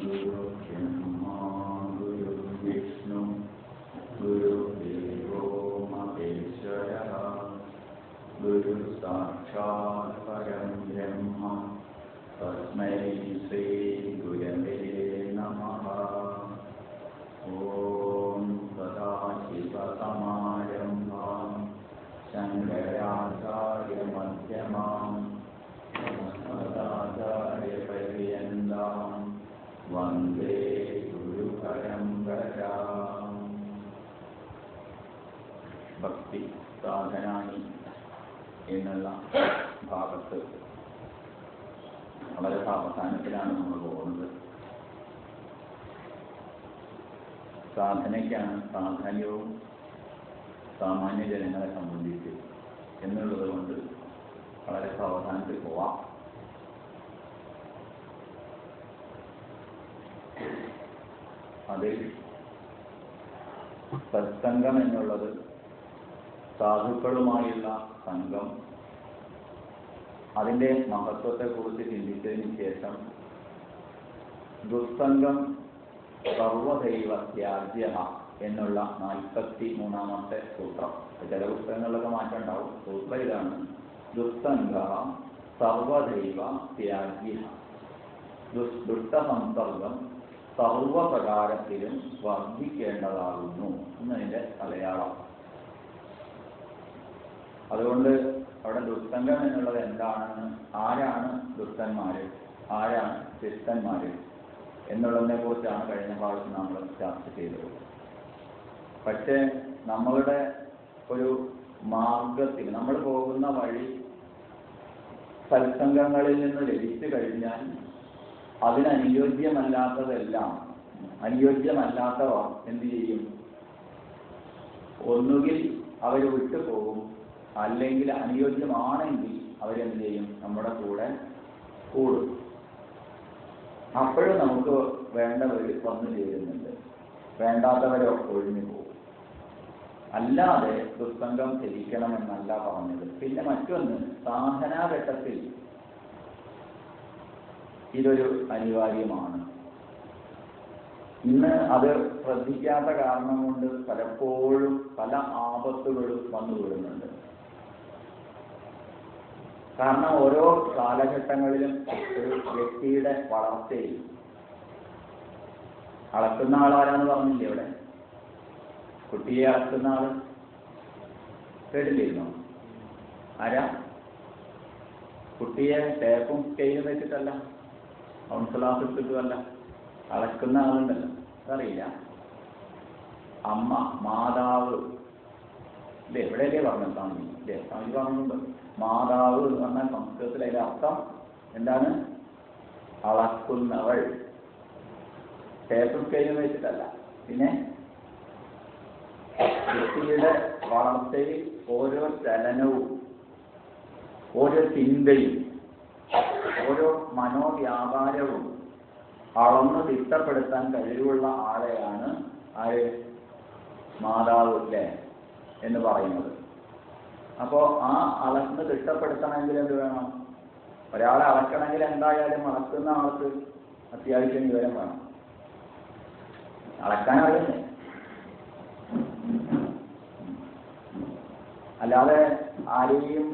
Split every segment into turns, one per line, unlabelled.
गुरुर्ब्रह्मा गुरुर्विष्णु गुरुर्देवो महेश्वरः गुरुसाक्षात् परं ब्रह्म तस्मै श्रीगुरवे नमः। ॐ सदाशिवसमारम्भां शङ्कराचार्यमध्यमाम् अस्मदाचार्यपर्यन्तां वन्दे गुरुपरम्पराम्। ഭക്തി സാധനാനി എന്നുള്ള ഭാഗത്ത് വളരെ സാവധാനത്തിലാണ് നമ്മൾ പോകുന്നത്. സാധനയ്ക്കാണ് പ്രാധാന്യവും സാമാന്യ ജനങ്ങളെ സംബന്ധിച്ച് എന്നുള്ളത് കൊണ്ട് വളരെ സാവധാനത്തിൽ പോവാം. അതിൽ സത്സംഗം എന്നുള്ളത് സാധുക്കളുമായുള്ള സംഘം, അതിൻ്റെ മഹത്വത്തെക്കുറിച്ച് ചിന്തിച്ചതിന് ശേഷം ദുസ്സംഗം സർവദൈവ ത്യാജ്യ എന്നുള്ള 43-ാമത്തെ സൂത്രം. ചില പുസ്തകങ്ങളിലൊക്കെ മാറ്റം ഉണ്ടാവും. സൂത്രം ഇതാണ്: ദുസ്സംഗ സർവദൈവ ത്യാജ്യ. ദുഷ്ടസംസർഗം സർവപ്രകാരത്തിലും വർദ്ധിക്കേണ്ടതാകുന്നു എന്നതിൻ്റെ മലയാളം. അതുകൊണ്ട് അവിടെ ദുസ്സംഗം എന്നുള്ളത് എന്താണെന്ന്, ആരാണ് ദുഷ്ടന്മാര്, ആരാണ് ശിഷ്ടന്മാര് എന്നുള്ളതിനെ കുറിച്ചാണ് കഴിഞ്ഞ പ്രാവശ്യം നമ്മൾ ചർച്ച ചെയ്തത്. പക്ഷേ നമ്മളുടെ ഒരു മാർഗത്തിൽ നമ്മൾ പോകുന്ന വഴി സത്സംഗങ്ങളിൽ നിന്ന് ലഭിച്ചു കഴിഞ്ഞാൽ അതിനനുയോജ്യമല്ലാത്തതെല്ലാം, അനുയോജ്യമല്ലാത്തവ എന്ത് ചെയ്യും? ഒന്നുകിൽ അവർ വിട്ടുപോകും, അല്ലെങ്കിൽ അനുയോജ്യമാണെങ്കിൽ അവരെന്ത് ചെയ്യും? നമ്മുടെ കൂടെ കൂടും. അപ്പോഴും നമുക്ക് വേണ്ടവർ വന്നു ചേരുന്നുണ്ട്, വേണ്ടാത്തവരോ ഒഴിഞ്ഞു പോകും. അല്ലാതെ ദുസ്സംഗം ത്യജിക്കണമെന്നല്ല പറഞ്ഞത്. പിന്നെ മറ്റൊന്ന്, സാധനാഘട്ടത്തിൽ ഇതൊരു അനിവാര്യമാണ്. ഇന്ന് അത് ശ്രദ്ധിക്കാത്ത കാരണം കൊണ്ട് പലപ്പോഴും പല ആപത്തുകളും വന്നുവിടുന്നുണ്ട്. കാരണം ഓരോ കാലഘട്ടങ്ങളിലും ഒരു വ്യക്തിയുടെ വളർച്ചയിൽ അളക്കുന്ന ആളാരാന്ന് പറഞ്ഞില്ലേ? ഇവിടെ കുട്ടിയെ അളക്കുന്ന ആള് കേട്ടില്ലായിരുന്നോ? ആരാ? കുട്ടിയെ ടേപ്പും സ്കെയിലും വെച്ചിട്ടല്ല, കൗൺസിലാസ് ഇട്ടിട്ടുമല്ല, അളക്കുന്ന ആളുണ്ടല്ലോ, അതറിയില്ല. അമ്മ, മാതാവ് ഇല്ലേ? എവിടെയല്ലേ പറഞ്ഞു സ്വാമി? ഇല്ലേ, സ്വാമി പറഞ്ഞുണ്ട്. മാതാവ് എന്ന് പറഞ്ഞാൽ സംസ്കൃതത്തിൽ അതിന്റെ അർത്ഥം എന്താണ്? അളക്കുന്നവൾ. ടേപ്പും സ്കെയിലും വെച്ചിട്ടല്ല. പിന്നെ കുട്ടിയുടെ വളർച്ചയിൽ ഓരോ ചലനവും, ഓരോ ചിന്തയും, ഓരോ മനോവ്യാപാരവും അളന്ന് തിട്ടപ്പെടുത്താൻ കഴിവുള്ള ആളെയാണ് ആര്? മാതാവ് അല്ലേ എന്ന് പറയുന്നത്. അപ്പോൾ ആ അളന്ന് തിട്ടപ്പെടുത്തണമെങ്കിൽ എന്ത് വേണം? ഒരാളെ അളക്കണമെങ്കിൽ എന്തായാലും അളക്കുന്ന ആൾക്ക് അത്യാവശ്യം വിവരം വേണം. അളക്കാൻ അറിയുന്നേ. അല്ലാതെ ആരെയും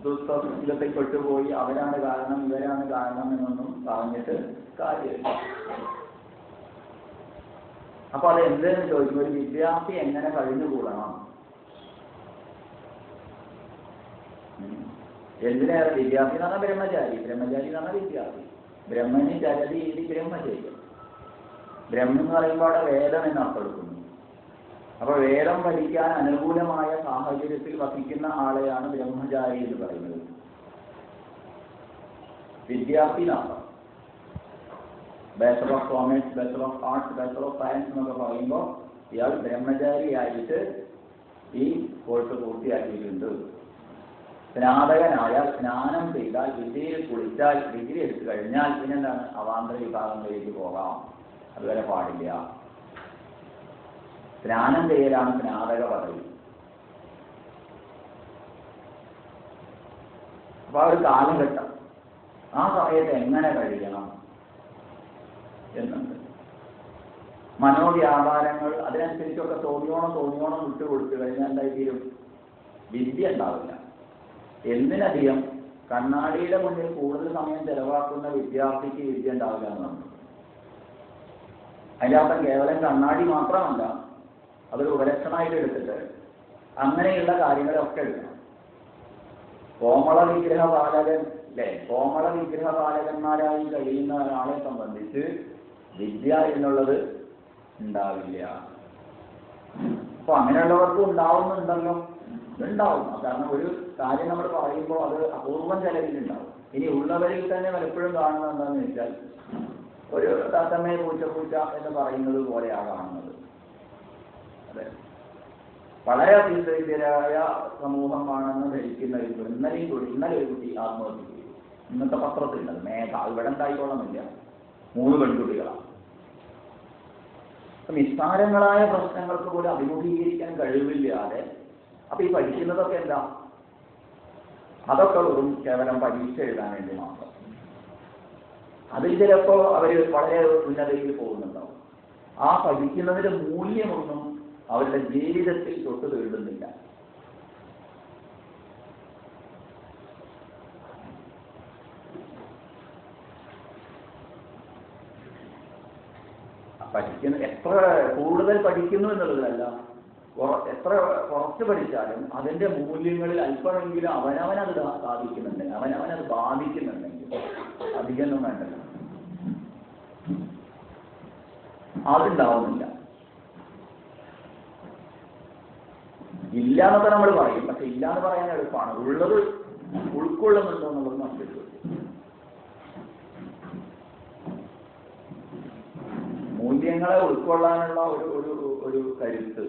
ദുസ്വത്തിൽ പെട്ടുപോയി അവരാണ് കാരണം, ഇവരാണ് കാരണം എന്നൊന്നും പറഞ്ഞിട്ട് കാര്യമില്ല. അപ്പൊ അത് എന്തെന്ന് ചോദിക്കും, ഒരു വിദ്യാർത്ഥി എങ്ങനെ കഴിഞ്ഞുകൂടണം? എന്തിനേറെ വിദ്യാർത്ഥി എന്ന് പറഞ്ഞാൽ ബ്രഹ്മചാരി, ബ്രഹ്മചാരി എന്ന് പറഞ്ഞാൽ വിദ്യാർത്ഥി. ബ്രഹ്മന് ചരതി ഇത് ബ്രഹ്മചര്യം. ബ്രഹ്മം എന്ന് പറയുമ്പോൾ അവിടെ വേദം എന്ന് അർത്ഥമെടുക്കുന്നു. അപ്പൊ വേദം പഠിക്കാൻ അനുകൂലമായ സാഹചര്യത്തിൽ വസിക്കുന്ന ആളെയാണ് ബ്രഹ്മചാരി എന്ന് പറയുന്നത്. വിദ്യാർത്ഥി എന്നർത്ഥം. Bachelor of commerce, bachelor of arts, bachelor of science എന്നൊക്കെ പറയുമ്പോൾ ഇയാൾ ബ്രഹ്മചാരിയായിട്ട് ഈ കോഴ്സ് പൂർത്തിയാക്കിയിട്ടുണ്ട്. സ്നാതകനായാൽ, സ്നാനം ചെയ്താൽ, വിദ്യയിൽ കുളിച്ചാൽ, ഡിഗ്രി എടുത്തു കഴിഞ്ഞാൽ പിന്നെന്താണ്? അവാന്തര വിഭാഗങ്ങളിലേക്ക് പോകാം. അതുവരെ പാടില്ല. സ്നാനം ചെയ്യലാണ് സ്നാതക പദവി. അപ്പൊ ആ ഒരു കാലഘട്ടം, ആ സമയത്ത് എങ്ങനെ കഴിയണം എന്നുണ്ട്. മനോവ്യാപാരങ്ങൾ അതിനനുസരിച്ചൊക്കെ തോന്നിയോണം വിട്ടുകൊടുത്തു കഴിഞ്ഞാൽ എന്തായിത്തീരും? വിദ്യ ഉണ്ടാവില്ല. എന്തിനധികം കണ്ണാടിയുടെ മുന്നിൽ കൂടുതൽ സമയം ചെലവാക്കുന്ന വിദ്യാർത്ഥിക്ക് വിദ്യ ഉണ്ടാവില്ല എന്നുണ്ട്. അതിൻ്റെ അർത്ഥം കേവലം കണ്ണാടി മാത്രമല്ല, അതൊരു ഉപലക്ഷണമായിട്ട് എടുത്തിട്ട് അങ്ങനെയുള്ള കാര്യങ്ങളൊക്കെ എടുക്കണം. കോമള വിഗ്രഹപാലകന്മാരായി കഴിയുന്ന ഒരാളെ സംബന്ധിച്ച് വിദ്യ എന്നുള്ളത് ഉണ്ടാവില്ല. അപ്പൊ അങ്ങനെയുള്ളവർക്കും ഉണ്ടാവുന്നുണ്ടല്ലോ, ഉണ്ടാവും. കാരണം ഒരു കാര്യം നമ്മൾ പറയുമ്പോൾ അത് അപൂർവം ചിലവിലുണ്ടാവും. ഇനി ഉള്ളവരിൽ തന്നെ പലപ്പോഴും കാണുന്നത് എന്താണെന്ന് വെച്ചാൽ ഒരു തത്തമ്മയെ പൂച്ച എന്ന് പറയുന്നത് പോലെയാണ് കാണുന്നത്. അതെ, വളരെ അഭ്യസ്തരായ സമൂഹമാണെന്ന് ധരിക്കുന്ന ഇന്നലെ ഒരു കുട്ടി ആത്മഹത്യ ചെയ്തു. ഇന്നത്തെ പത്രത്തിലുള്ളത് മേഘ, ഇവിടെ ഉണ്ടായിക്കൊള്ളുന്നില്ല, 3 പെൺകുട്ടികളാണ്. നിസ്സാരങ്ങളായ പ്രശ്നങ്ങൾക്ക് പോലും അഭിമുഖീകരിക്കാൻ കഴിവില്ലാതെ അപ്പൊ ഈ പഠിക്കുന്നതൊക്കെ എന്താ? അതൊക്കെ വെറും കേവലം പരീക്ഷ എഴുതാൻ വേണ്ടി മാത്രം. അതിൽ ചിലപ്പോ അവര് വളരെ ഉന്നതയിൽ പോകുന്നുണ്ടാവും. ആ പഠിക്കുന്നതിന്റെ മൂല്യമൊന്നും അവരുടെ ജീവിതത്തിൽ തൊട്ട് തീണ്ടുന്നില്ല. എത്ര കൂടുതൽ പഠിക്കുന്നു എന്നുള്ളതല്ല, എത്ര കുറച്ച് പഠിച്ചാലും അതിന്റെ മൂല്യങ്ങളിൽ അല്പമെങ്കിലും അവനവനത് സാധിക്കുന്നുണ്ടെങ്കിൽ, അവനവനത് ബാധിക്കുന്നുണ്ടെങ്കിൽ അധികമൊന്നും വേണ്ടല്ലോ, അതുണ്ടാവുന്നില്ല. ഇല്ല എന്നൊക്കെ നമ്മൾ പറയും, പക്ഷെ ഇല്ല എന്ന് പറയാൻ എളുപ്പമാണ്. ഉള്ളത് ഉൾക്കൊള്ളുന്നുണ്ടോ എന്നുള്ളത് മറ്റൊരു ചോദ്യം. മൂല്യങ്ങളെ ഉൾക്കൊള്ളാനുള്ള ഒരു കരുത്ത്.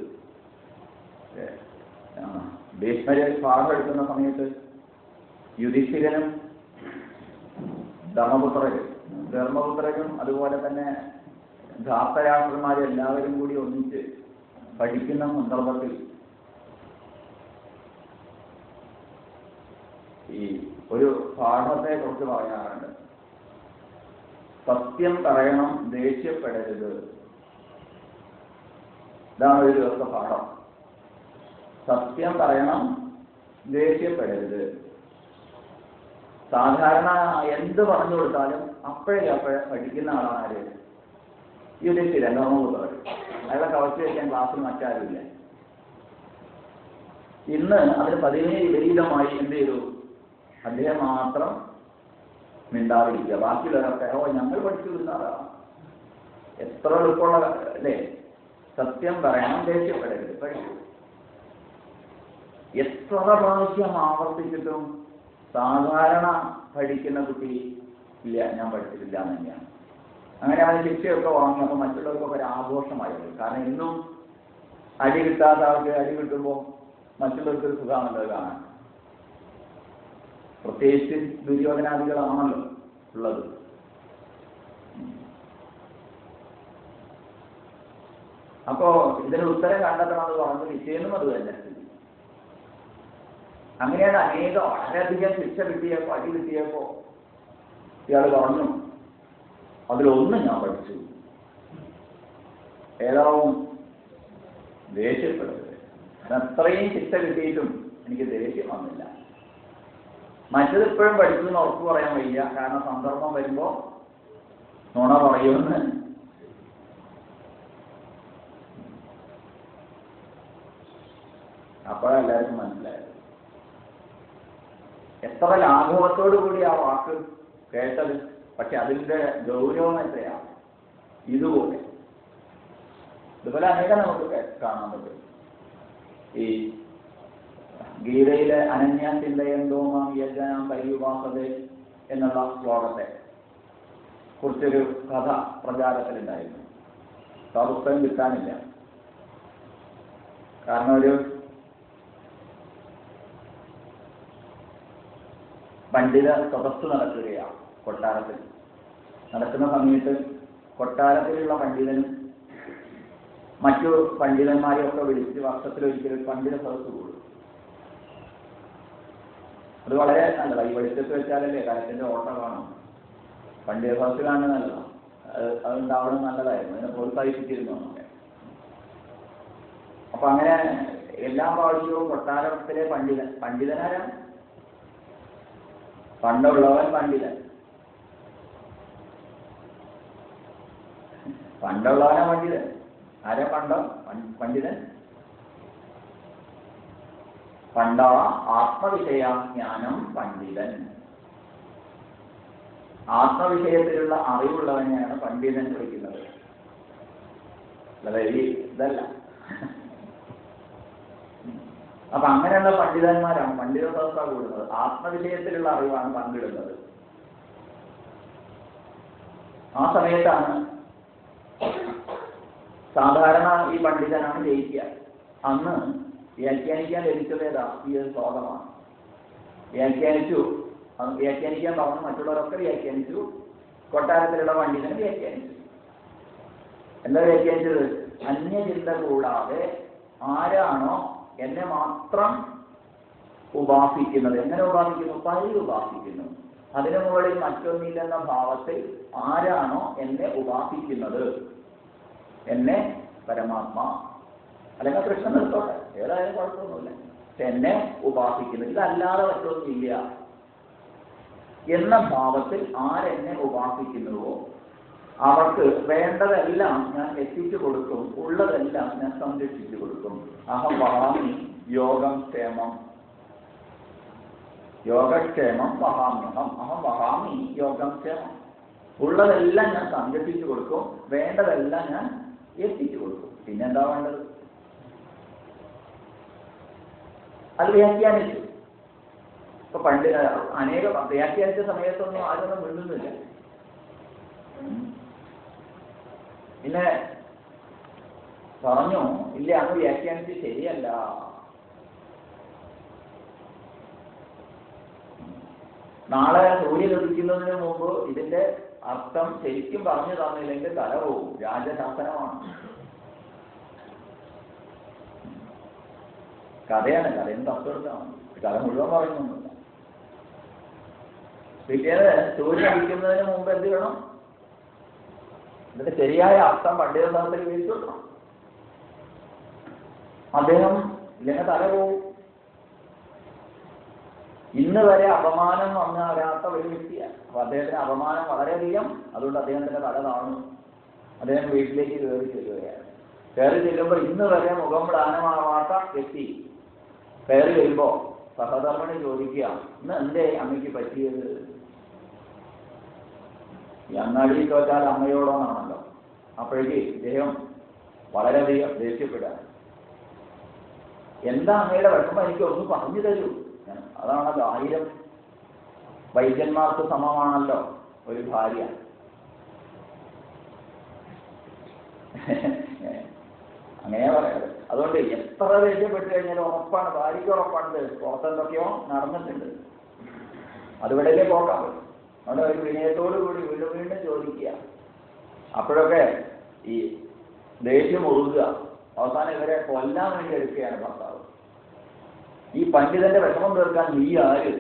ഭീഷ്മരെ പാഠം എടുക്കുന്ന സമയത്ത് യുധിഷ്ഠിരനും ധർമ്മപുത്രനും അതുപോലെ തന്നെ ധാർത്തരാഷ്ട്രന്മാരും എല്ലാവരും കൂടി ഒന്നിച്ച് പഠിക്കുന്ന സന്ദർഭത്തിൽ ഈ ഒരു പാഠത്തെ കുറിച്ച് പറയാറുണ്ട്. സത്യം പറയണം, ദേഷ്യപ്പെടരുത്. ഇതാണ് ഒരു ദിവസത്തെ പാഠം. സത്യം പറയണം, ദേഷ്യപ്പെടരുത്. സാധാരണ എന്ത് പറഞ്ഞു കൊടുത്താലും അപ്പോഴേ പഠിക്കുന്ന ആളാണ് ആര്? യുധിഷ്ഠിരൻ, ധർമ്മപുത്രൻ. അയാളെ കവച്ചു വയ്ക്കാൻ ക്ലാസ്സിൽ മറ്റാരുമില്ല. ഇന്ന് അതിന് പതിവിന് വിപരീതമായി എന്ത് ചെയ്തു? അദ്ദേഹം മാത്രം മിണ്ടാതിരിക്കുക. ബാക്കിയുള്ളവരൊക്കെ ഞങ്ങൾ പഠിച്ചു വരുന്നതാണ്. എത്ര എളുപ്പമുള്ള അല്ലേ? സത്യം പറയണം, ദേഷ്യപ്പെടരുത്. പഠിച്ചു. എത്ര പ്രാവശ്യം ആവർത്തിച്ചിട്ടും സാധാരണ പഠിക്കുന്ന കുട്ടി ഇല്ല, ഞാൻ പഠിച്ചിട്ടില്ല എന്ന് തന്നെയാണ്. അങ്ങനെ അവന് ശിക്ഷയൊക്കെ വാങ്ങി. അപ്പോൾ മറ്റുള്ളവർക്കൊക്കെ ഒരു ആഘോഷമായിരുന്നു. കാരണം ഇന്നും അടി കിട്ടാത്ത ആൾക്ക് അടി കിട്ടുമ്പോൾ മറ്റുള്ളവർക്കൊരു സുഖമാണല്ലോ കാണാൻ. പ്രത്യേകിച്ച് ദുര്യോധനാദികളാണല്ലോ ഉള്ളത്. അപ്പോ ഇതിന് ഉത്തരം കണ്ടെത്തണമെന്ന് പറഞ്ഞ് വിഷയനും അത് തന്നെ. അങ്ങനെയാണ് വളരെയധികം ശിക്ഷ കിട്ടിയപ്പോ, അടി കിട്ടിയപ്പോ ഇയാൾ പറഞ്ഞു, അതിലൊന്നും ഞാൻ പഠിച്ചു. ഏതാവും ദേഷ്യപ്പെടുന്നത്. അത്രയും ശിക്ഷ കിട്ടിയിട്ടും എനിക്ക് ദേഷ്യം വന്നില്ല. മറ്റത് ഇപ്പോഴും പഠിച്ചു എന്ന് ഉറപ്പ് പറയാൻ വയ്യ. കാരണം സന്ദർഭം വരുമ്പോ നുണ പറയുമെന്ന്. അപ്പോഴെല്ലാവർക്കും മനസ്സിലായത്. എത്ര ലാഘവത്തോടു കൂടി ആ വാക്ക് കേട്ടത്. പക്ഷെ അതിന്റെ ഗൗരവം എത്രയാണ്. ഇതുപോലെ അനേകം നമുക്ക് കാണാൻ പറ്റും. ഈ ഗീതയിലെ അനന്യാചിന്തയന്തോമാം യജനാം പരിയുപാസതേ എന്നുള്ള ശ്ലോകത്തെ കുറിച്ചൊരു കഥ പ്രചാരത്തിലുണ്ടായിരുന്നു. ആ പുസ്തകം കിട്ടാനില്ല. കാരണം ഒരു പണ്ഡിത സദസ്സ് നടക്കുകയാണ് കൊട്ടാരത്തിൽ. നടക്കുന്ന സമയത്ത് കൊട്ടാരത്തിലുള്ള പണ്ഡിതനും മറ്റു പണ്ഡിതന്മാരെയൊക്കെ വിളിച്ച് വർഷത്തിലൊരിക്കലും പണ്ഡിത സദസ്സ് കൂടും. അത് വളരെ നല്ലതാണ്. ഈ വെളിച്ചത്ത് വെച്ചാലല്ലേ കലത്തിന്റെ ഓട്ടം കാണും. പണ്ഡിത സദസ്സ് കാണുന്നത് നല്ലതാണ്. അതുണ്ടാവണം നല്ലതായിരുന്നു, അതിനെ പ്രോത്സാഹിപ്പിച്ചിരുന്നു. അപ്പൊ അങ്ങനെ എല്ലാ പ്രാവശ്യവും കൊട്ടാരത്തിലെ പണ്ഡിതനാരാണ്? പണ്ടുള്ളവൻ പണ്ഡിതൻ. പണ്ടുള്ളവനാ പണ്ഡിതൻ. ആരാ പണ്ഡിതൻ? പണ്ടവ ആത്മവിഷയജ്ഞാനം പണ്ഡിതൻ. ആത്മവിഷയത്തിലുള്ള അറിവുള്ളവനെയാണ് പണ്ഡിതൻ വിളിക്കുന്നത്. അതായത് ഇതല്ല. അപ്പൊ അങ്ങനെയുള്ള പണ്ഡിതന്മാരാണ് പണ്ഡിത സദസ്സ കൂടുന്നത്. ആത്മവിഷയത്തിലുള്ള അറിവാണ് പങ്കിടുന്നത്. ആ സമയത്താണ് സാധാരണ ഈ പണ്ഡിതനാണ് ജയിക്കുക. അന്ന് വ്യാഖ്യാനിക്കാൻ ലഭിച്ചത് ഏതാ? ഈ ഒരു ശ്ലോകമാണ്. വ്യാഖ്യാനിക്കാൻ പറഞ്ഞു, മറ്റുള്ളവരൊക്കെ വ്യാഖ്യാനിച്ചു. കൊട്ടാരത്തിലുള്ള പണ്ഡിതൻ വ്യാഖ്യാനിച്ചു. എന്താ വ്യാഖ്യാനിച്ചത്? അന്യചിന്ത കൂടാതെ ആരാണോ എന്നെ മാത്രം ഉപാസിക്കുന്നത്, എങ്ങനെ ഉപാസിക്കുന്നു? ഉപാസിക്കുന്നു. അതിനു മുകളിൽ മറ്റൊന്നില്ലെന്ന ഭാവത്തിൽ ആരാണോ എന്നെ ഉപാസിക്കുന്നത്, എന്നെ പരമാത്മാ അല്ലെങ്കിൽ കൃഷ്ണൻ എടുത്തോട്ടെ, ഏതായാലും കുഴപ്പമൊന്നുമില്ല, എന്നെ ഉപാസിക്കുന്നു, ഇതല്ലാതെ മറ്റൊന്നുമില്ല എന്ന ഭാവത്തിൽ ആരെന്നെ ഉപാസിക്കുന്നുവോ അവർക്ക് വേണ്ടതെല്ലാം ഞാൻ എത്തിച്ചു കൊടുക്കും, ഉള്ളതെല്ലാം ഞാൻ സംരക്ഷിച്ചു കൊടുക്കും. അഹം വഹാമി യോഗം ക്ഷേമം. യോഗക്ഷേമം വഹാമ്യഹം. അഹം വഹാമി യോഗം ക്ഷേമം. ഉള്ളതെല്ലാം ഞാൻ സംരക്ഷിച്ചു കൊടുക്കും, വേണ്ടതെല്ലാം ഞാൻ എത്തിച്ചു കൊടുക്കും. പിന്നെന്താ വേണ്ടത്? അത് വ്യാഖ്യാനിച്ചു. ഇപ്പൊ അനേകം വ്യാഖ്യാനിച്ച സമയത്തൊന്നും ആരൊന്നും മിണ്ടുന്നില്ല. പിന്നെ പറഞ്ഞു, ഇല്ല അങ്ങ് വ്യാഖ്യാനിച്ച് ശരിയല്ല. നാളെ സൂര്യൻ ഉദിക്കുന്നതിന് മുമ്പ് ഇതിന്റെ അർത്ഥം ശരിക്കും പറഞ്ഞു തന്നില്ലെങ്കിൽ തല പോകും. രാജശാസനമാണ്. കഥയാണ്, കഥയും തത്വമാണ്. കഥ മുഴുവൻ പറയുന്നൊന്നുമില്ല. പിറ്റേന്ന് സൂര്യൻ ഉദിക്കുന്നതിന് മുമ്പ് എന്ത് വേണം? ഇതിന്റെ ശരിയായ അർത്ഥം പണ്ഡിത സദസ്സിൽ വിളിച്ചു കൊടുക്കണം. അദ്ദേഹം ഇല്ലെങ്കിൽ തല പോവും. ഇന്ന് വരെ അപമാനം വന്ന ഒരാത്ത ഒരു വ്യക്തിയാണ്. അപ്പൊ അദ്ദേഹത്തിന് അപമാനം വളരെയധികം. അതുകൊണ്ട് അദ്ദേഹത്തിന്റെ തല താഴ്ന്നു. അദ്ദേഹം വീട്ടിലേക്ക് കയറി ചെല്ലുകയാണ്. കയറി ചെല്ലുമ്പോൾ ഇന്ന് വരെ മുഖം ദാനമാവാത്ത വ്യക്തി കയറി വരുമ്പോ സഹധർമ്മിണി ചോദിക്കുക, ഇന്ന് എന്തേ അമ്മയ്ക്ക് പറ്റിയത്? ഈ അങ്ങാടി തോറ്റാൽ അമ്മയോടോന്നാണല്ലോ. അപ്പോഴേക്ക് ഇദ്ദേഹം വളരെയധികം ദേഷ്യപ്പെടുക. എന്താ അമ്മയുടെ വിഷമം? എനിക്ക് ഒന്ന് പറഞ്ഞു തരൂ. അതാണല്ലോ 1000 വൈദ്യന്മാർക്ക് സമമാണല്ലോ ഒരു ഭാര്യ. അങ്ങനെയാ പറയാറ്. അതുകൊണ്ട് എത്ര ദേഷ്യപ്പെട്ട് കഴിഞ്ഞാലും ഉറപ്പാണ്, ഭാര്യയ്ക്ക് ഉറപ്പാണ് പുറത്തെന്തൊക്കെയോ നടന്നിട്ടുണ്ട്. അതുവിടേക്കേ പോക്കാൻ പറ്റും. അതുകൊണ്ട് ഒരു വിനയത്തോടു കൂടി വീണ്ടും വീണ്ടും ചോദിക്കുക. അപ്പോഴൊക്കെ ഈ ദേഷ്യം ഒഴുകുക. അവസാനം ഇവരെ കൊല്ലാൻ വേണ്ടി എടുക്കുകയാണ് ഭർത്താവ്. ഈ പണ്ഡിതന്റെ വിഷമം തീർക്കാൻ നീ ആര്?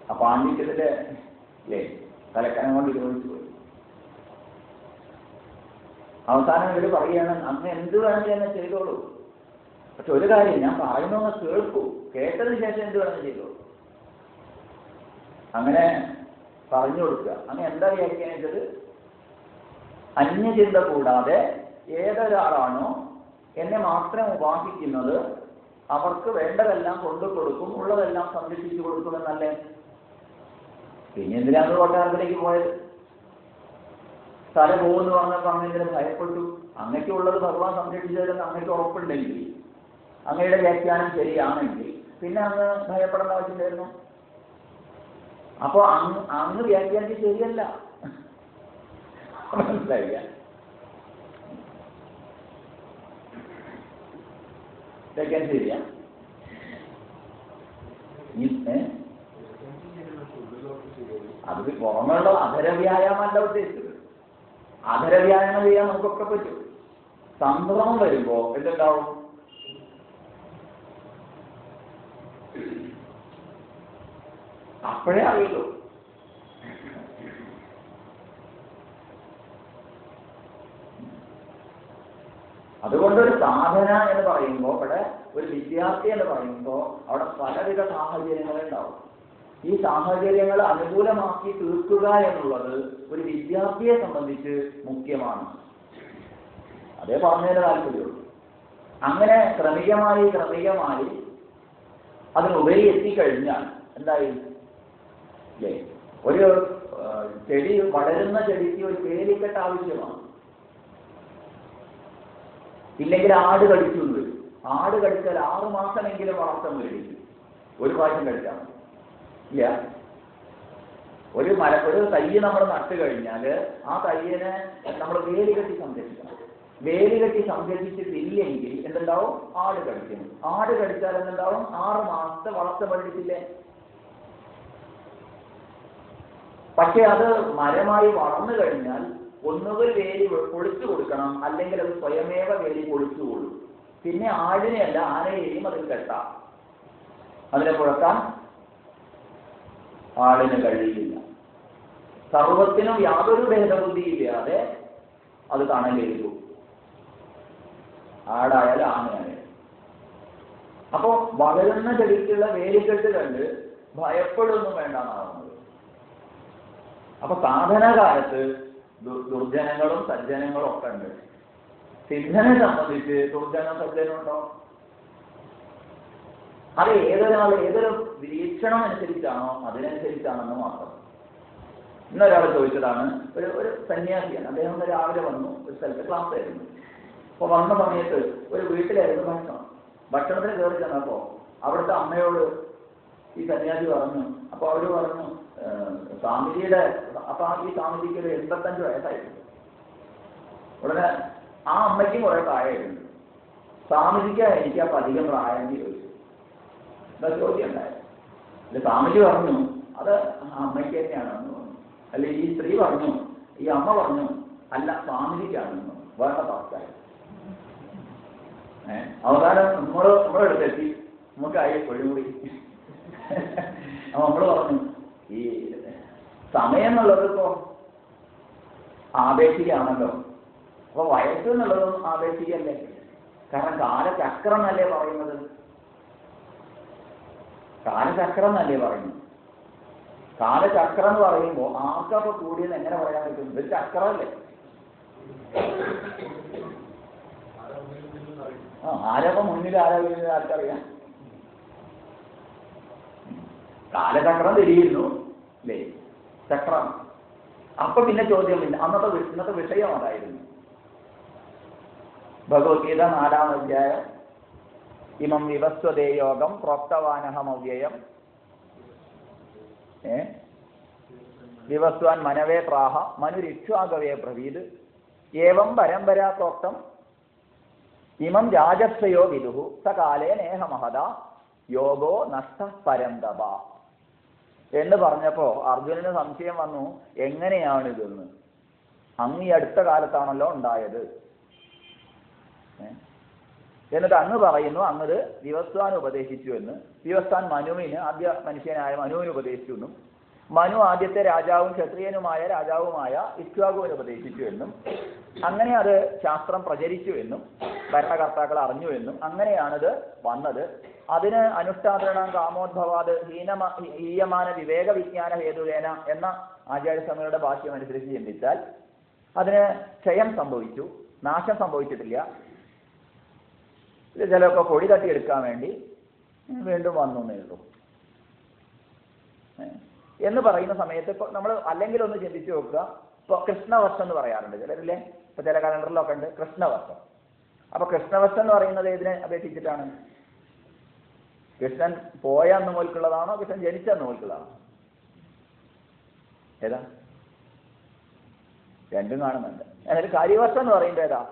ആ പാണ്ഡിത്യത്തിന്റെ തലക്കനം കൊണ്ട് ചോദിച്ചു പോയി. അവസാനം ഇവര് പറയുകയാണ്, അങ്ങ് എന്ത് വേണമെങ്കിൽ എന്നെ ചെയ്തോളൂ, പക്ഷെ ഒരു കാര്യം ഞാൻ പറയുന്നൊന്ന് കേൾക്കൂ, കേട്ടതിന് ശേഷം എന്ത് വേണമെങ്കിൽ ചെയ്തോളൂ. അങ്ങനെ പറഞ്ഞു കൊടുക്കുക. അങ്ങനെ എന്താ വ്യാഖ്യാനിച്ചത്? അന്യചിന്ത കൂടാതെ ഏതൊരാളാണോ എന്നെ മാത്രം ഉപാസിക്കുന്നത് അവർക്ക് വേണ്ടതെല്ലാം കൊണ്ടു കൊടുക്കും, ഉള്ളതെല്ലാം സംരക്ഷിച്ചു കൊടുക്കുമെന്നല്ലേ. പിന്നെ എന്തിനാണ് കൊട്ടാരത്തിലേക്ക് പോയത്? തല പോകുമെന്ന് പറഞ്ഞപ്പോൾ അങ്ങനെ ഭയപ്പെട്ടു. അങ്ങനെയുള്ളത് ഭഗവാൻ സംരക്ഷിച്ചതെന്ന് അങ്ങനെയൊക്കെ ഉറപ്പുണ്ടെങ്കിൽ, അങ്ങയുടെ വ്യാഖ്യാനം ശരിയാണെങ്കിൽ പിന്നെ അങ്ങ് ഭയപ്പെടേണ്ട ആവശ്യമില്ലായിരുന്നു. അപ്പൊ അങ്ങ് വ്യാഖ്യാനിച്ച് ശരിയല്ല. മനസ്സിലായില്ല? വ്യാഖ്യാനം ശരിയാ? അത് പുറമെയുള്ള അധരവ്യായാമല്ല ഉദ്ദേശിച്ചത്. അധരവ്യായാമം ചെയ്യാൻ നമുക്കൊക്കെ പറ്റും. സംഭ്രമം വരുമ്പോ എന്തുണ്ടാവും? അപ്പോഴേ അറിയുള്ളൂ. അതുകൊണ്ടൊരു സാധന എന്ന് പറയുമ്പോൾ, ഇവിടെ ഒരു വിദ്യാർത്ഥി എന്ന് പറയുമ്പോൾ അവിടെ പലവിധ സാഹചര്യങ്ങളുണ്ടാവും. ഈ സാഹചര്യങ്ങൾ അനുകൂലമാക്കി തീർക്കുക എന്നുള്ളത് ഒരു വിദ്യാർത്ഥിയെ സംബന്ധിച്ച് മുഖ്യമാണ്. അതേ പറഞ്ഞതിന് താല്പര്യമുള്ളൂ. അങ്ങനെ ക്രമികമായി അതിനുപരി എത്തിക്കഴിഞ്ഞാൽ എന്തായി? അല്ലേ, ഒരു ചെടി, വളരുന്ന ചെടിക്ക് ഒരു വേലിക്കെട്ട് ആവശ്യമാണ്. ഇല്ലെങ്കിൽ ആട് കടിച്ചു എന്ന് വരും. ആട് കടിച്ചാൽ 6 മാസമെങ്കിലും വളർത്താൻ മേടിക്കും. ഒരു പ്രാവശ്യം കടിച്ചാൽ ഇല്ല. ഒരു തൈ നമ്മൾ നട്ടു കഴിഞ്ഞാൽ ആ തയ്യനെ നമ്മൾ വേലി കെട്ടി സംരക്ഷിക്കണം. വേലി കെട്ടി സംരക്ഷിച്ചിട്ടില്ലെങ്കിൽ എന്തുണ്ടാവും? ആട് കടിക്കുന്നു. ആട് കടിച്ചാൽ എന്തുണ്ടാവും? 6 മാസത്തെ വളർച്ച മേടിച്ചില്ലേ. പക്ഷെ അത് മരമായി വളർന്നു കഴിഞ്ഞാൽ ഒന്നുകിൽ വേലി പൊളിച്ചു കൊടുക്കണം, അല്ലെങ്കിൽ അത് സ്വയമേവ വേലി പൊളിച്ചുകൊള്ളും. പിന്നെ ആടിനെയല്ല ആനയെയും അതിൽ കെട്ടാം. അതിനെ കുഴക്കാൻ ആടിന് കഴിയില്ല. സർവത്തിനും യാതൊരു ഭേദബുദ്ധിയില്ലാതെ അത് തണലേറ്റു, ആടായാലും ആനയായാലും. അപ്പോ വളരുന്ന ചെടിക്കുള്ള വേലിക്കെട്ട് കണ്ട് ഭയപ്പെടുകയൊന്നും വേണ്ടെന്നാവുന്നത്. അപ്പൊ സാധനകാലത്ത് ദുർജനങ്ങളും സജ്ജനങ്ങളും ഒക്കെ ഉണ്ട്. സിദ്ധനെ സംബന്ധിച്ച് ദുർജനം സജ്ജനം ഉണ്ടോ? അത് ഏതൊരു വീക്ഷണം അനുസരിച്ചാണോ അതിനനുസരിച്ചാണെന്ന് മാത്രം. ഇന്നൊരാൾ ചോദിച്ചതാണ്, ഒരു സന്യാസിയാണ്. അദ്ദേഹം രാവിലെ വന്നു, ഒരു സ്ഥലത്ത് ക്ലാസ് ആയിരുന്നു. അപ്പോൾ വന്ന സമയത്ത് ഒരു വീട്ടിലായിരുന്നു ഭക്ഷണത്തിന് കയറി ചെന്നപ്പോ അവിടുത്തെ അമ്മയോട് ഈ സന്യാസി പറഞ്ഞു. അപ്പൊ അവര് പറഞ്ഞു, സ്വാമിജിയുടെ, അപ്പൊ ഈ സ്വാമിജിക്ക് ഒരു 85 വയസ്സായിരുന്നു. ഉടനെ ആ അമ്മയ്ക്കും കുറെ പ്രായമായിട്ടുണ്ട്. സ്വാമിജിക്ക് എനിക്ക് അപ്പൊ അധികം പ്രായം ചോദിച്ചു. എന്താ ചോദ്യം ഉണ്ടായത്? അല്ല, സ്വാമിജി പറഞ്ഞു അത് അമ്മയ്ക്ക് തന്നെയാണെന്ന് പറഞ്ഞു. അല്ല, ഈ സ്ത്രീ പറഞ്ഞു, ഈ അമ്മ പറഞ്ഞു അല്ല സ്വാമിജിക്കാണെന്ന്. വേണ്ട പാസ്റ്റായി. അവസാനം നമ്മളെടുത്തെത്തി, നമുക്കായി ഒഴിമുറി. നമ്മൾ പറഞ്ഞു ഈ സമയം എന്നുള്ളത് ഇപ്പോ ആപേക്ഷികമാണല്ലോ. അപ്പൊ വയസ്സ് എന്നുള്ളതും ആപേക്ഷികല്ലേ. കാരണം കാലചക്രം എന്നല്ലേ പറയുന്നത്. കാലചക്രം എന്നല്ലേ പറയുന്നത്. കാലചക്രം എന്ന് പറയുമ്പോൾ ആർക്കപ്പൊ കൂടിയെന്ന് എങ്ങനെ പറയാൻ പറ്റും? ഇത് ചക്രമല്ലേ. ആരപ്പം മുന്നിൽ ആരാ ആർക്കറിയാം? കാലചക്രം തിരിയുന്നു അല്ലേ, ചക്രം. അപ്പൊ പിന്നെ ചോദ്യമില്ല. ഇന്നത്തെ വിഷയം അതായിരുന്നു. ഭഗവത്ഗീത 4-ാം അധ്യായം. ഇമം വിവസ്വതേ യോഗം പ്രോക്തവാനഹമവ്യയം വിവസ്വാൻ മനവേ പ്രാഹ മനുരിക്ഷ്വാഗവേ ബ്രവീത് ഏവം പരമ്പരാ പ്രോക്തം ഇമം രാജസ്വയോ വിദുഹു സകാലേ നേഹമഹദ യോഗോ നഷ്ട പരന്തപ എന്ന് പറഞ്ഞപ്പോ അർജുനന് സംശയം വന്നു, എങ്ങനെയാണിതെന്ന്. അങ്ങ് ഈ അടുത്ത കാലത്താണല്ലോ ഉണ്ടായത്. എന്നിട്ട് അങ്ങ് പറയുന്നു അങ്ങത് വിവസ്വാൻ ഉപദേശിച്ചു എന്ന്. വിവസ്വാൻ മനുവിന്, ആദ്യ മനുഷ്യനായ മനുവിന് ഉപദേശിച്ചു എന്നും, മനു ആദ്യത്തെ രാജാവും ക്ഷത്രിയനുമായ രാജാവുമായ ഇക്ഷ്വാകുവിന് ഉപദേശിച്ചു എന്നും, അങ്ങനെ അത് ശാസ്ത്രം പ്രചരിച്ചു എന്നും ഭരണകർത്താക്കൾ അറിഞ്ഞു എന്നും, അങ്ങനെയാണിത് വന്നത്. അതിന് അനുഷ്ഠാതരണം കാമോദ്ഭവാത് ഹീയമാന വിവേക വിജ്ഞാന ഹേതുവേന എന്ന ആചാര്യസ്വാമികളുടെ ഭാഷ്യം അനുസരിച്ച് ചിന്തിച്ചാൽ അതിന് ക്ഷയം സംഭവിച്ചു, നാശം സംഭവിച്ചിട്ടില്ല. ഇത് ചിലപ്പോൾ പൊടി തട്ടിയെടുക്കാൻ വേണ്ടി വീണ്ടും വന്നു എന്നേ ഉള്ളൂ എന്ന് പറയുന്ന സമയത്ത് ഇപ്പോൾ നമ്മൾ അല്ലെങ്കിൽ ഒന്ന് ചിന്തിച്ചു നോക്കുക. ഇപ്പോൾ കൃഷ്ണവർഷം എന്ന് പറയാറുണ്ട് ചിലരില്ലേ. ഇപ്പൊ ചില കലണ്ടറിലൊക്കെ ഉണ്ട് കൃഷ്ണവർഷം. അപ്പൊ കൃഷ്ണവർഷം എന്ന് പറയുന്നത് ഏതിനെ അപേക്ഷിച്ചിട്ടാണ്? കൃഷ്ണൻ പോയ അന്ന് മുതൽക്കുള്ളതാണോ കൃഷ്ണൻ ജനിച്ച അന്ന് മുതൽക്കുള്ളതാണോ? ഏതാ? രണ്ടും കാണുന്നുണ്ട്. എന്നിട്ട് കാര്യവർഷം എന്ന് പറയുമ്പോൾ ഏതാ?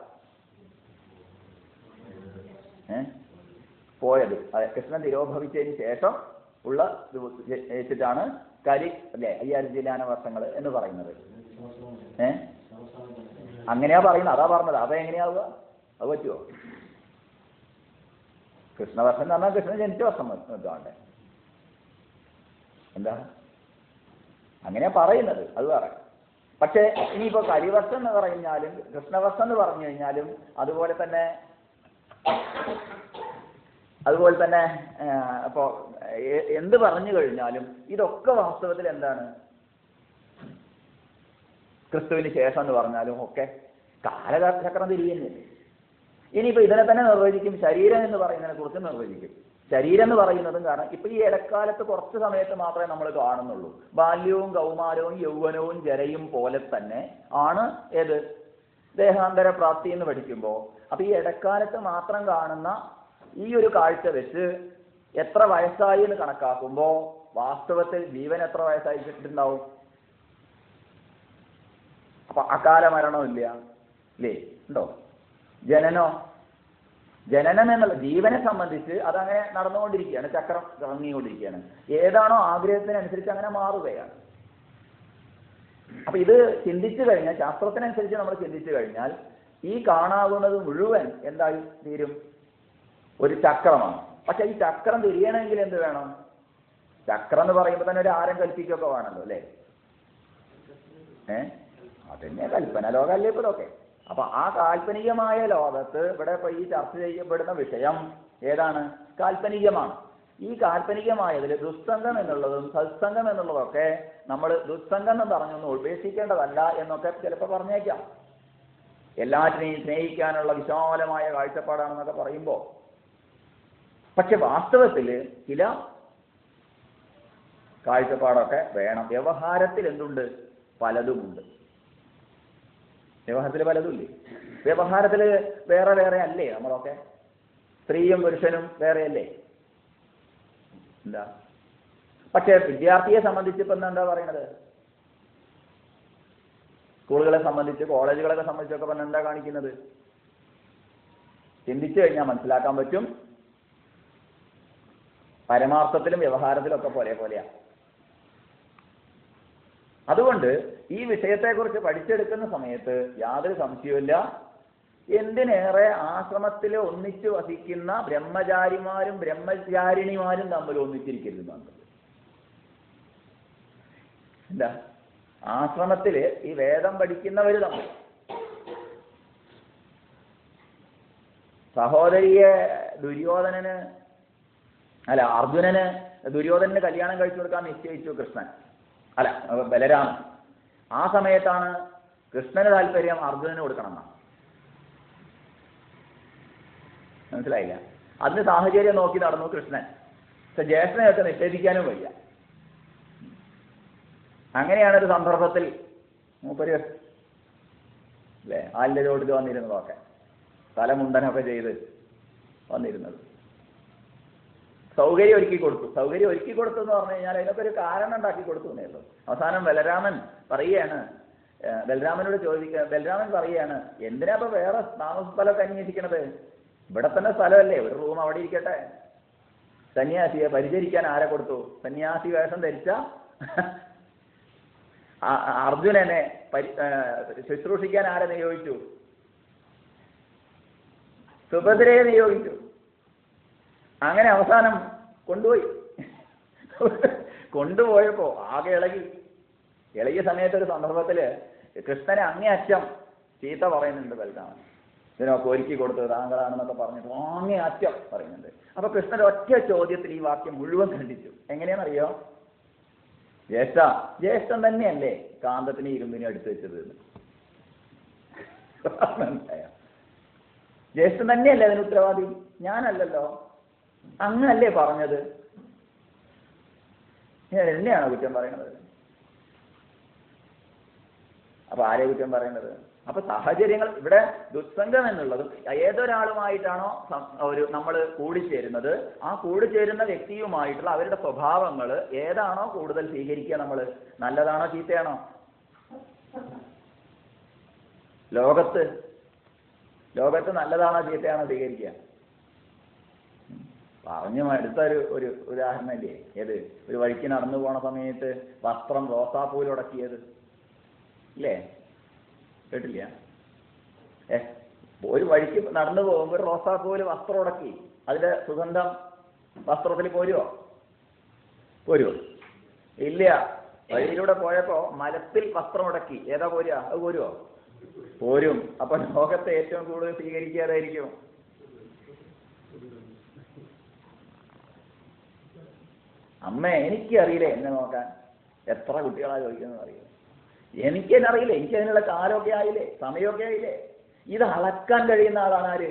പോയത്. അതെ, കൃഷ്ണൻ തിരോഭവിച്ചതിന് ശേഷം ഉള്ള വെച്ചിട്ടാണ് കരി അല്ലേ 5000 ജില്ലാന വർഷങ്ങൾ എന്ന് പറയുന്നത്. അങ്ങനെയാ പറയുന്നത്. അതാ പറഞ്ഞത്. അതെങ്ങനെയാവുക? അത് പറ്റുമോ? കൃഷ്ണവർഷം എന്ന് പറഞ്ഞാൽ കൃഷ്ണൻ ജനിച്ച വർഷം വേണ്ടേ? എന്താ അങ്ങനെയാ പറയുന്നത്. അത് പറയാം. പക്ഷേ ഇനിയിപ്പോൾ കരിവസ്ത്രം എന്ന് പറഞ്ഞാലും കൃഷ്ണവസ്ത്രം എന്ന് പറഞ്ഞു കഴിഞ്ഞാലും അതുപോലെ തന്നെ അപ്പോൾ എന്ത് പറഞ്ഞു കഴിഞ്ഞാലും ഇതൊക്കെ വാസ്തവത്തിൽ എന്താണ്? ക്രിസ്തുവിന് ശേഷം എന്ന് പറഞ്ഞാലും ഒക്കെ കാലചക്രം തിരിയുന്നില്ലേ. ഇനിയിപ്പോൾ ഇതിനെ തന്നെ നിർവചിക്കും, ശരീരം എന്ന് പറയുന്നതിനെ കുറിച്ച് നിർവചിക്കും. ശരീരം എന്ന് പറയുന്നതും കാരണം ഇപ്പൊ ഈ ഇടക്കാലത്ത് കുറച്ച് സമയത്ത് മാത്രമേ നമ്മൾ കാണുന്നുള്ളൂ. ബാല്യവും കൗമാരവും യൗവനവും ജരയും പോലെ തന്നെ ആണ് ഏത് ദേഹാന്തര പ്രാപ്തി എന്ന് പഠിക്കുമ്പോൾ. അപ്പൊ ഈ ഇടക്കാലത്ത് മാത്രം കാണുന്ന ഈ ഒരു കാഴ്ച വെച്ച് എത്ര വയസ്സായി എന്ന് കണക്കാക്കുമ്പോൾ വാസ്തവത്തിൽ ജീവൻ എത്ര വയസ്സായിട്ടുണ്ടാവും? അപ്പൊ അകാല മരണമില്ല അല്ലേ? ഉണ്ടോ? ജനനം എന്നുള്ള ജീവനെ സംബന്ധിച്ച് അതങ്ങനെ നടന്നുകൊണ്ടിരിക്കുകയാണ്, ചക്രം കറങ്ങിക്കൊണ്ടിരിക്കുകയാണ്. ഏതാണോ ആഗ്രഹത്തിനനുസരിച്ച് അങ്ങനെ മാറുകയാണ്. അപ്പൊ ഇത് ചിന്തിച്ചു കഴിഞ്ഞാൽ, ശാസ്ത്രത്തിനനുസരിച്ച് നമ്മൾ ചിന്തിച്ചു കഴിഞ്ഞാൽ ഈ കാണാവുന്നത് മുഴുവൻ എന്തായി തീരും? ഒരു ചക്രമാണ്. പക്ഷെ ഈ ചക്രം തിരിയണമെങ്കിൽ എന്ത് വേണം? ചക്രം എന്ന് പറയുമ്പോൾ തന്നെ ഒരു ആരം കൽപ്പിക്കുകയൊക്കെ വേണമല്ലോ അല്ലേ? അതന്നെ കൽപ്പന ലോകമല്ലേ ഇപ്പോൾ ഇതൊക്കെ. അപ്പൊ ആ കാൽപ്പനികമായ ലോകത്ത് ഇവിടെ ഇപ്പൊ ഈ ചർച്ച ചെയ്യപ്പെടുന്ന വിഷയം ഏതാണ്? കാൽപ്പനികമാണ്. ഈ കാൽപ്പനികമായതിൽ ദുസ്സംഗം എന്നുള്ളതും സത്സംഗം എന്നുള്ളതൊക്കെ നമ്മൾ ദുസ്സംഗം എന്ന് പറഞ്ഞൊന്നും ഉപേക്ഷിക്കേണ്ടതല്ല എന്നൊക്കെ ചിലപ്പോൾ പറഞ്ഞേക്കാം. എല്ലാറ്റിനെയും സ്നേഹിക്കാനുള്ള വിശാലമായ കാഴ്ചപ്പാടാണെന്നൊക്കെ പറയുമ്പോൾ, പക്ഷെ വാസ്തവത്തിൽ ചില കാഴ്ചപ്പാടൊക്കെ വേണം. വ്യവഹാരത്തിൽ എന്തുണ്ട്? പലതുമുണ്ട്. വ്യവഹാരത്തിൽ പലതുമില്ലേ? വ്യവഹാരത്തിൽ വേറെ വേറെ അല്ലേ നമ്മളൊക്കെ? സ്ത്രീയും പുരുഷനും വേറെയല്ലേ? എന്താ? പക്ഷെ വിദ്യാർത്ഥിയെ സംബന്ധിച്ച് ഇപ്പം എന്താ പറയണത്? സ്കൂളുകളെ സംബന്ധിച്ച് കോളേജുകളെ സംബന്ധിച്ചൊക്കെ പറഞ്ഞാൽ എന്താ കാണിക്കുന്നത്? ചിന്തിച്ചു കഴിഞ്ഞാൽ മനസ്സിലാക്കാൻ പറ്റും, പരമാർത്ഥത്തിലും വ്യവഹാരത്തിലും ഒക്കെ പോലെയാണ്. അതുകൊണ്ട് ഈ വിഷയത്തെക്കുറിച്ച് പഠിച്ചെടുക്കുന്ന സമയത്ത് യാതൊരു സംശയവുമില്ല, എന്തിനേറെ ആശ്രമത്തിൽ ഒന്നിച്ചു വസിക്കുന്ന ബ്രഹ്മചാരിമാരും ബ്രഹ്മചാരിണിമാരും തമ്മിൽ ഒന്നിച്ചിരിക്കരുത്. എന്താ? ആശ്രമത്തില് ഈ വേദം പഠിക്കുന്നവര് തമ്മിൽ. സഹോദരിയെ അർജുനന് ദുര്യോധനന് കല്യാണം കഴിച്ചു കൊടുക്കാൻ നിശ്ചയിച്ചു കൃഷ്ണൻ, ബലരാമൻ. ആ സമയത്താണ് കൃഷ്ണന് താല്പര്യം അർജുനന് കൊടുക്കണം എന്നാണ്. മനസ്സിലായില്ല? അതിന് സാഹചര്യം നോക്കി നടന്നു കൃഷ്ണൻ. പക്ഷെ ജ്യേഷ്ഠനെയൊക്കെ നിഷേധിക്കാനും വയ്യ. അങ്ങനെയാണ് ഒരു സന്ദർഭത്തിൽ മൂപ്പര് അല്ലേ ആലിന്റെ ചോട്ടിൽ വന്നിരുന്നതൊക്കെ, തലമുണ്ടനൊക്കെ ചെയ്ത് വന്നിരുന്നത്. സൗകര്യം ഒരുക്കി കൊടുത്തു. സൗകര്യം ഒരുക്കി കൊടുത്തു എന്ന് പറഞ്ഞു കഴിഞ്ഞാൽ അതിനൊക്കെ ഒരു കാരണം ഉണ്ടാക്കി കൊടുത്തു എന്നേയുള്ളൂ. അവസാനം ബലരാമൻ പറയുകയാണ്, ബലരാമൻ പറയുകയാണ്, എന്തിനാ ഇപ്പൊ വേറെ താമസ സ്ഥലമൊക്കെ അന്വേഷിക്കണത്? ഇവിടെ തന്നെ സ്ഥലമല്ലേ, ഒരു റൂം അവിടെ ഇരിക്കട്ടെ. സന്യാസിയെ പരിചരിക്കാൻ ആരെ കൊടുത്തു? സന്യാസി വേഷം ധരിച്ച അർജുനനെ ശുശ്രൂഷിക്കാൻ ആരെ നിയോഗിച്ചു? സുഭദ്രയെ നിയോഗിച്ചു. അങ്ങനെ അവസാനം കൊണ്ടുപോയപ്പോ ആകെ ഇളകിയ സമയത്ത് ഒരു സന്ദർഭത്തില് കൃഷ്ണനെ അങ്ങേയറ്റം ചീത്ത പറയുന്നുണ്ട് ബലരാമൻ. ഇതിനൊക്കെ ഒരുക്കി കൊടുത്തത് താങ്കളാണെന്നൊക്കെ പറഞ്ഞിട്ട് അങ്ങേയറ്റം പറയുന്നുണ്ട്. അപ്പൊ കൃഷ്ണൻ ഒറ്റ ചോദ്യത്തിൽ ഈ വാക്യം മുഴുവൻ ഖണ്ഡിച്ചു. എങ്ങനെയാണെന്നറിയോ? ജ്യേഷ്ഠൻ തന്നെയല്ലേ കാന്തത്തിന് ഇരുമ്പിനെ എടുത്തു വെച്ചത്? ജ്യേഷ്ഠൻ തന്നെയല്ലേ അതിന് ഉത്തരവാദി? ഞാനല്ലല്ലോ. അങ്ങനല്ലേ പറഞ്ഞത്? എന്നെയാണോ കുറ്റം പറയണത്? അപ്പൊ ആരെ കുറ്റം പറയേണ്ടത്? അപ്പൊ സാഹചര്യങ്ങൾ ഇവിടെ ദുസ്സംഗം എന്നുള്ളതും ഏതൊരാളുമായിട്ടാണോ നമ്മൾ കൂടിച്ചേരുന്നത്, ആ കൂടിച്ചേരുന്ന വ്യക്തിയുമായിട്ടുള്ള അവരുടെ സ്വഭാവങ്ങൾ ഏതാണോ കൂടുതൽ സ്വീകരിക്കുക നമ്മൾ? നല്ലതാണോ ചീത്തയാണോ? ലോകത്ത് നല്ലതാണോ ചീത്തയാണോ സ്വീകരിക്കുക? പറഞ്ഞു അടുത്ത ഒരു ഉദാഹരണമല്ലേ ഏത്? ഒരു വഴിക്ക് നടന്നു പോണ സമയത്ത് വസ്ത്രം റോസാപ്പൂലുടക്കിയത് ഇല്ലേ? കേട്ടില്ല? ഒരു വഴിക്ക് നടന്നു പോകുമ്പോൾ റോസാപ്പൂവിൽ വസ്ത്രം ഉടക്കി, അതിന്റെ സുഗന്ധം വസ്ത്രത്തിൽ പോരുമോ? ഇല്ല. വഴിയിലൂടെ പോയപ്പോ മരത്തിൽ വസ്ത്രം മുടക്കി, ഏതാ പോരുക? അത് പോരുമോ? പോരും. അപ്പൊ ലോകത്തെ ഏറ്റവും കൂടുതൽ സ്വീകരിക്കാതായിരിക്കും. അമ്മ എനിക്കറിയില്ലേ എന്നെ നോക്കാൻ? എത്ര കുട്ടികളാ ചോദിക്കുന്നത് അറിയില്ല. എനിക്കെന്നെ അറിയില്ലേ? എനിക്കതിനുള്ള കാലമൊക്കെ ആയില്ലേ, സമയമൊക്കെ ആയില്ലേ? ഇത് അളക്കാൻ കഴിയുന്ന ആളാണ് ആര്?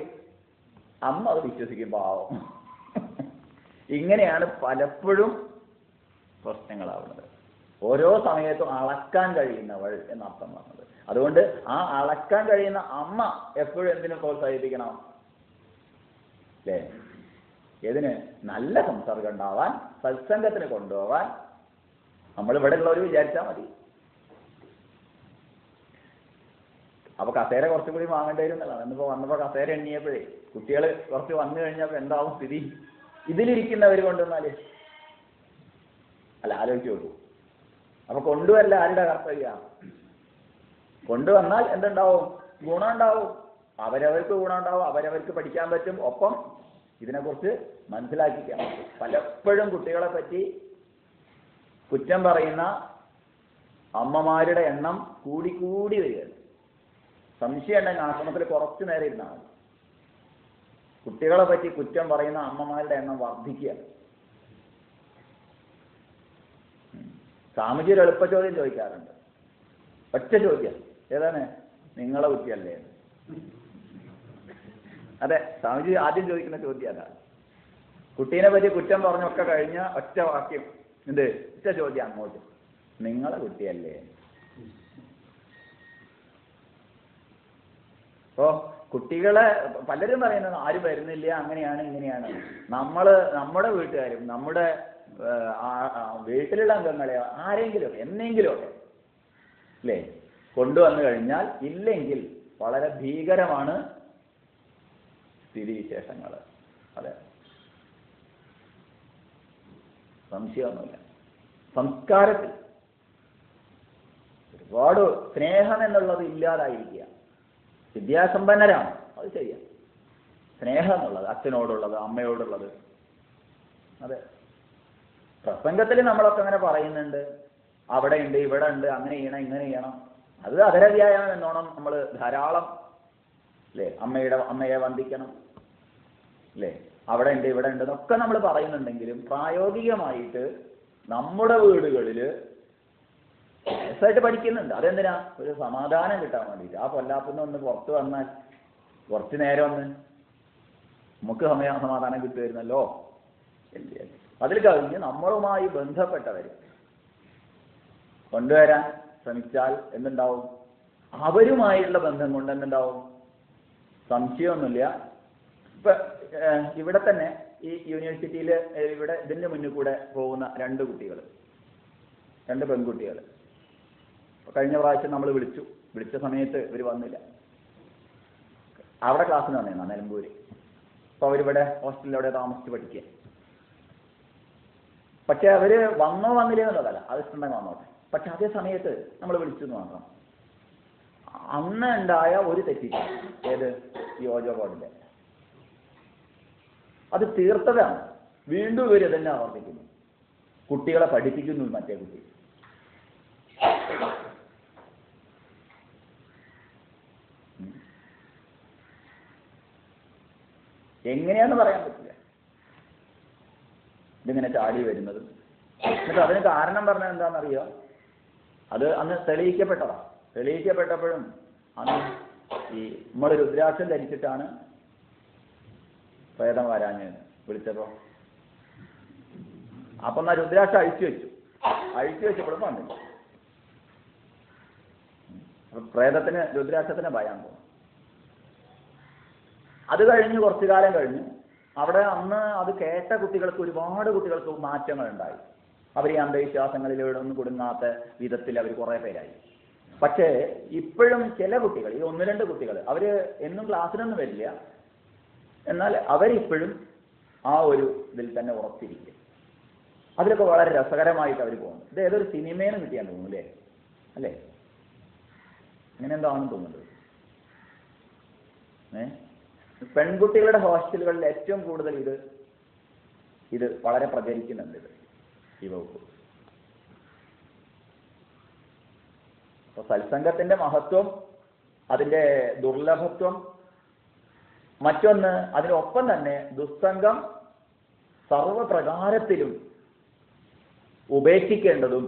അമ്മ. അത് വിശ്വസിക്കും, പാവം. ഇങ്ങനെയാണ് പലപ്പോഴും പ്രശ്നങ്ങളാവുന്നത്. ഓരോ സമയത്തും അളക്കാൻ കഴിയുന്നവൾ എന്നർത്ഥം വന്നത്. അതുകൊണ്ട് ആ അളക്കാൻ കഴിയുന്ന അമ്മ എപ്പോഴും എന്തിനും പ്രോത്സാഹിപ്പിക്കണം അല്ലേ? ഏതിന്? നല്ല സംസർഗം ഉണ്ടാവാൻ, സത്സംഗത്തിന് കൊണ്ടുപോവാൻ നമ്മൾ ഇവിടെ ഉള്ളവർ വിചാരിച്ചാൽ മതി. അപ്പൊ കസേര കുറച്ചുകൂടി വാങ്ങേണ്ടി വരുന്നതാണ്. എന്നിപ്പോ വന്നപ്പോ കസേര എണ്ണിയപ്പോഴേ കുട്ടികൾ കുറച്ച് വന്നു കഴിഞ്ഞപ്പോ എന്താവും സ്ഥിതി? ഇതിലിരിക്കുന്നവർ കൊണ്ടുവന്നാല് അല്ല, ആലോചിച്ച് നോക്കൂ. അപ്പൊ കൊണ്ടുവരല്ല ആരുടെ കർത്തവ്യ? കൊണ്ടുവന്നാൽ എന്തുണ്ടാവും? ഗുണം ഉണ്ടാവും. അവരവർക്ക് ഗുണം ഉണ്ടാവും, അവരവർക്ക് പഠിക്കാൻ പറ്റും, ഒപ്പം ഇതിനെക്കുറിച്ച് മനസ്സിലാക്കിക്കാൻ പറ്റും. പലപ്പോഴും കുട്ടികളെ പറ്റി കുറ്റം പറയുന്ന അമ്മമാരുടെ എണ്ണം കൂടിക്കൂടി വരികയാണ്. സംശയം ഉണ്ടെങ്കിൽ ആശ്രമത്തിൽ കുറച്ചു നേരം ഇരുന്നാൽ മതി. കുട്ടികളെ പറ്റി കുറ്റം പറയുന്ന അമ്മമാരുടെ എണ്ണം വർദ്ധിക്കുകയാണ്. സ്വാമിജി ഒരു എളുപ്പ ചോദ്യം ചോദിക്കാറുണ്ട്. ഒറ്റ ചോദ്യം, ഏതാണ്? നിങ്ങളെ കുട്ടിയല്ലേ? അതെ, സ്വാമിജി ആദ്യം ചോദിക്കുന്ന ചോദ്യം അതാണ്. കുട്ടീനെ പറ്റി കുറ്റം പറഞ്ഞൊക്കെ കഴിഞ്ഞ ഒറ്റ വാക്യം, എന്ത്? ഒറ്റ ചോദ്യം അങ്ങോട്ട്, നിങ്ങളെ കുട്ടിയല്ലേ? അപ്പോ കുട്ടികളെ പലരും പറയുന്നത് ആരും വരുന്നില്ല, അങ്ങനെയാണ് ഇങ്ങനെയാണ്. നമ്മുടെ വീട്ടുകാരും നമ്മുടെ വീട്ടിലുള്ള അംഗങ്ങളെ ആരെങ്കിലും എന്നെങ്കിലും ഒക്കെ അല്ലേ കൊണ്ടുവന്നു കഴിഞ്ഞാൽ, ഇല്ലെങ്കിൽ വളരെ ഭീകരമാണ് സ്ഥിതിവിശേഷങ്ങൾ. അതെ, സംശയമൊന്നുമില്ല. സംസ്കാരത്തിൽ ഒരുപാട് സ്നേഹം എന്നുള്ളത് ഇല്ലാതായിരിക്കുക. വിദ്യാസമ്പന്നരാണ്, അത് ശരിയാണ്. സ്നേഹം എന്നുള്ളത്, അച്ഛനോടുള്ളത്, അമ്മയോടുള്ളത്. അതെ, പ്രസംഗത്തിൽ നമ്മളൊക്കെ അങ്ങനെ പറയുന്നുണ്ട്, അവിടെ ഉണ്ട് ഇവിടെ ഉണ്ട്, അങ്ങനെ ചെയ്യണം ഇങ്ങനെ ചെയ്യണം. അത് അധരവ്യായാമം എന്നോണം നമ്മൾ ധാരാളം അല്ലേ, അമ്മയെ വന്ദിക്കണം അല്ലേ, അവിടെ ഉണ്ട് ഇവിടെ ഉണ്ട് എന്നൊക്കെ നമ്മൾ പറയുന്നുണ്ടെങ്കിലും പ്രായോഗികമായിട്ട് നമ്മുടെ വീടുകളിൽ രസമായിട്ട് പഠിക്കുന്നുണ്ട്. അതെന്തിനാ? ഒരു സമാധാനം കിട്ടാൻ വേണ്ടിയിട്ട്. ആ പൊല്ലാപ്പുന്ന ഒന്ന് പുറത്ത് വന്നാൽ കുറച്ചു നേരം ഒന്ന് നമുക്ക് സമാധാനം കിട്ടുമായിരുന്നല്ലോ. അതിൽ കവിഞ്ഞ് നമ്മളുമായി ബന്ധപ്പെട്ടവർ കൊണ്ടുവരാൻ ശ്രമിച്ചാൽ എന്തുണ്ടാവും? അവരുമായുള്ള ബന്ധം കൊണ്ട് എന്തുണ്ടാവും? സംശയമൊന്നുമില്ല. ഇപ്പൊ ഇവിടെ തന്നെ ഈ യൂണിവേഴ്സിറ്റിയിൽ ഇവിടെ ഇതിന്റെ മുന്നിൽ കൂടെ പോകുന്ന രണ്ട് പെൺകുട്ടികൾ കഴിഞ്ഞ പ്രാവശ്യം നമ്മൾ വിളിച്ച സമയത്ത് ഇവർ വന്നില്ല. അവിടെ ക്ലാസ്സിന് വന്നേന്നാ നിലമ്പൂര്. അപ്പൊ അവരിവിടെ ഹോസ്റ്റലിൽ അവിടെ താമസിച്ച് പഠിക്കുക. പക്ഷെ അവര് വന്നില്ല എന്നുള്ളതല്ല, അത് ഇഷ്ടമുണ്ടെങ്കിൽ വന്നോട്ടെ. പക്ഷെ അതേ സമയത്ത് നമ്മൾ വിളിച്ചെന്ന് മാത്രം. അന്ന് ഉണ്ടായ ഒരു തെറ്റില്ല, ഏത്? ഈ ഓജോ ബോർഡിന്റെ അത് തീർത്തതാണ്. വീണ്ടും ഇവർ തന്നെ ആവർത്തിക്കുന്നു. കുട്ടികളെ പഠിപ്പിക്കുന്നു മറ്റേ കുട്ടി. എങ്ങനെയാന്ന് പറയാൻ പറ്റില്ല ഇതിങ്ങനെ ചാടി വരുന്നത്. എന്നിട്ട് അതിന് കാരണം പറഞ്ഞാൽ എന്താണെന്നറിയോ? അത് അന്ന് തെളിയിക്കപ്പെട്ടതാണ്. തെളിയിക്കപ്പെട്ടപ്പോഴും അന്ന് ഈ നമ്മൾ രുദ്രാക്ഷം ധരിച്ചിട്ടാണ് പ്രേതം വരാഞ്ഞത് വിളിച്ചപ്പോ. അപ്പൊ എന്നാ രുദ്രാക്ഷം അഴിച്ചു വെച്ചപ്പോഴും വന്നില്ല. പ്രേതത്തിന് രുദ്രാക്ഷത്തിന് ഭയം പോകും. അത് കഴിഞ്ഞ് കുറച്ചു കാലം കഴിഞ്ഞു അവിടെ അന്ന് അത് കേട്ട കുട്ടികൾക്ക്, ഒരുപാട് കുട്ടികൾക്ക് മാറ്റങ്ങൾ ഉണ്ടായി. അവർ ഈ അന്ധവിശ്വാസങ്ങളിലൂടെ ഒന്നും കുടുങ്ങാത്ത വിധത്തിൽ അവർ കുറെ പേരായി. പക്ഷേ ഇപ്പോഴും ചില കുട്ടികൾ, ഈ 1-2 കുട്ടികൾ, അവര് എന്നും ക്ലാസ്സിനൊന്നും വരില്ല, എന്നാൽ അവരിപ്പോഴും ആ ഒരു ഇതിൽ തന്നെ ഉറച്ചിരിക്കുക. അതിലൊക്കെ വളരെ രസകരമായിട്ട് അവർ പോകുന്നു. ഇത് ഏതൊരു സിനിമേനും കിട്ടിയാന്ന് തോന്നുന്നു അല്ലേ? അങ്ങനെ എന്താണെന്ന് തോന്നുന്നത്. പെൺകുട്ടികളുടെ ഹോസ്റ്റലുകളിൽ ഏറ്റവും കൂടുതൽ ഇത് വളരെ പ്രചരിക്കുന്നുണ്ട്. ഈ വകുപ്പ് അപ്പോൾ സത്സംഗത്തിൻ്റെ മഹത്വം, അതിൻ്റെ ദുർലഭത്വം, മറ്റൊന്ന് അതിനൊപ്പം തന്നെ ദുസ്സംഗം സർവപ്രകാരത്തിലും ഉപേക്ഷിക്കേണ്ടതും